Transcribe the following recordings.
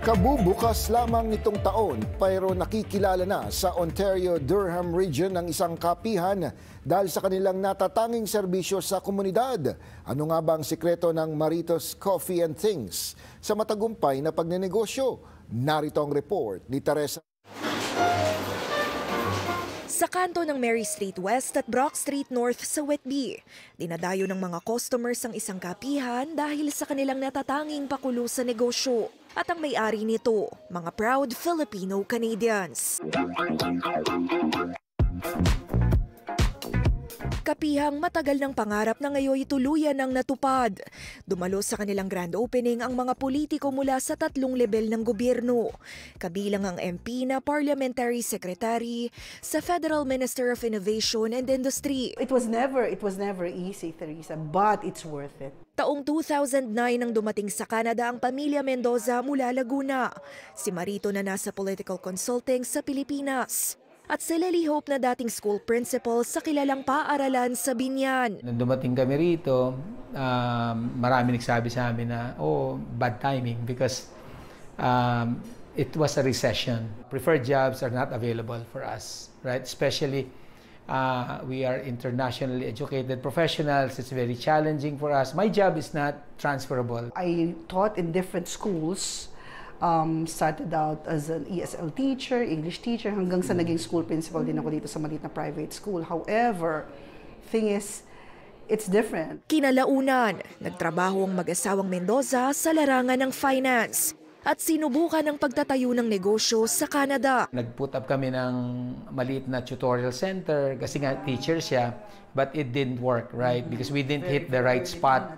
Kabubukas lamang nitong taon pero nakikilala na sa Ontario-Durham region ng isang kapihan dahil sa kanilang natatanging serbisyo sa komunidad. Ano nga ba ang sikreto ng Maritos Coffee and Things sa matagumpay na pagnenegosyo? Narito ang report ni Teresa. Sa kanto ng Mary Street West at Brock Street North sa Whitby, dinadayo ng mga customers ang isang kapihan dahil sa kanilang natatanging pakulo sa negosyo. At ang may-ari nito, mga proud Filipino-Canadians. Kapihang matagal ng pangarap na ngayon tuluyan ng natupad. Dumalo sa kanilang grand opening ang mga politiko mula sa 3 lebel ng gobyerno. Kabilang ang MP na Parliamentary Secretary sa Federal Minister of Innovation and Industry. It was never easy, Teresa, but it's worth it. Taong 2009 nang dumating sa Canada ang pamilya Mendoza mula Laguna. Si Marito na nasa political consulting sa Pilipinas. At si Lily Hope na dating school principal sa kilalang paaralan sa Binyan. Nung dumating kami rito, marami nagsabi sa amin na, bad timing because it was a recession. Preferred jobs are not available for us, right? Especially we are internationally educated professionals. It's very challenging for us. My job is not transferable. I taught in different schools. Started out as an ESL teacher, English teacher, hanggang sa naging school principal din ako dito sa maliit na private school. However, thing is, it's different. Kinalaunan, nagtrabaho ang mag-asawang Mendoza sa larangan ng finance at sinubukan ang pagtatayo ng negosyo sa Canada. Nag-put up kami ng maliit na tutorial center kasi nga teacher siya, but it didn't work, right? Because we didn't hit the right spot.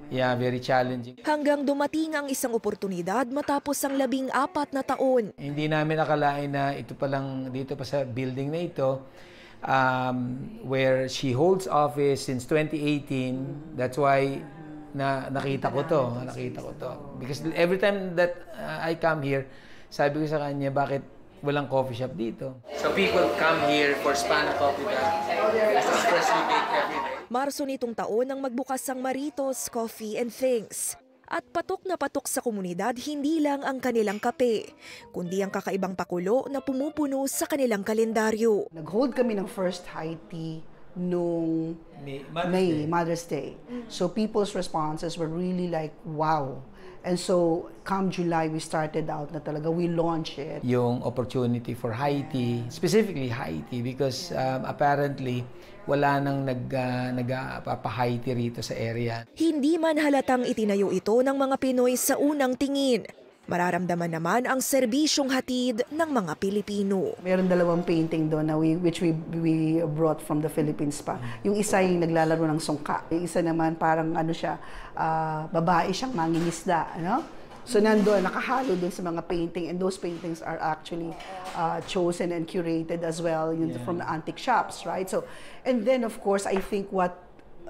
Yeah, very challenging. Hanggang dumating ang isang oportunidad matapos ang 14 na taon. Hindi namin akalain na ito pa lang dito pa sa building na ito, where she holds office since 2018. That's why nakita ko to. Because every time that I come here, sabi ko sa kanya, bakit walang coffee shop dito? So people come here for Spana Coffee freshly baked every day. Marso nitong taon nang magbukas ang Maritos Coffee and Things. At patok na patok sa komunidad hindi lang ang kanilang kape, kundi ang kakaibang pakulo na pumupuno sa kanilang kalendaryo. Nag-hold kami ng first high tea nung Mother's Day. So people's responses were really like, wow. And so, come July, we started out na talaga, we launched it. Yung opportunity for high tea, specifically high tea, because apparently, wala nang nagpapa-high tea rito sa area. Hindi man halatang itinayo ito ng mga Pinoy sa unang tingin. Mararamdaman naman ang serbisyong hatid ng mga Pilipino. Meron 2 painting doon na which we brought from the Philippines pa. Yung isa yung naglalaro ng sungka. Yung isa naman parang babae siyang mangingisda. Ano? So nandoon, nakahalo doon sa mga painting, and those paintings are actually chosen and curated as well from the antique shops, right? So, and then of course, I think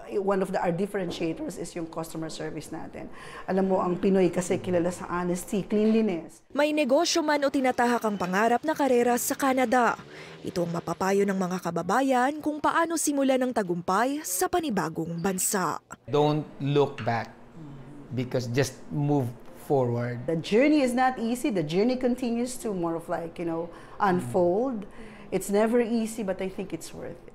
one of our differentiators is yung customer service natin. Alam mo, ang Pinoy kasi kilala sa honesty, cleanliness. May negosyo man o tinatahak ang pangarap na karera sa Canada. Ito ang mapapayo ng mga kababayan kung paano simulan ng tagumpay sa panibagong bansa. Don't look back because just move forward. The journey is not easy. The journey continues to more of unfold. It's never easy, but I think it's worth it.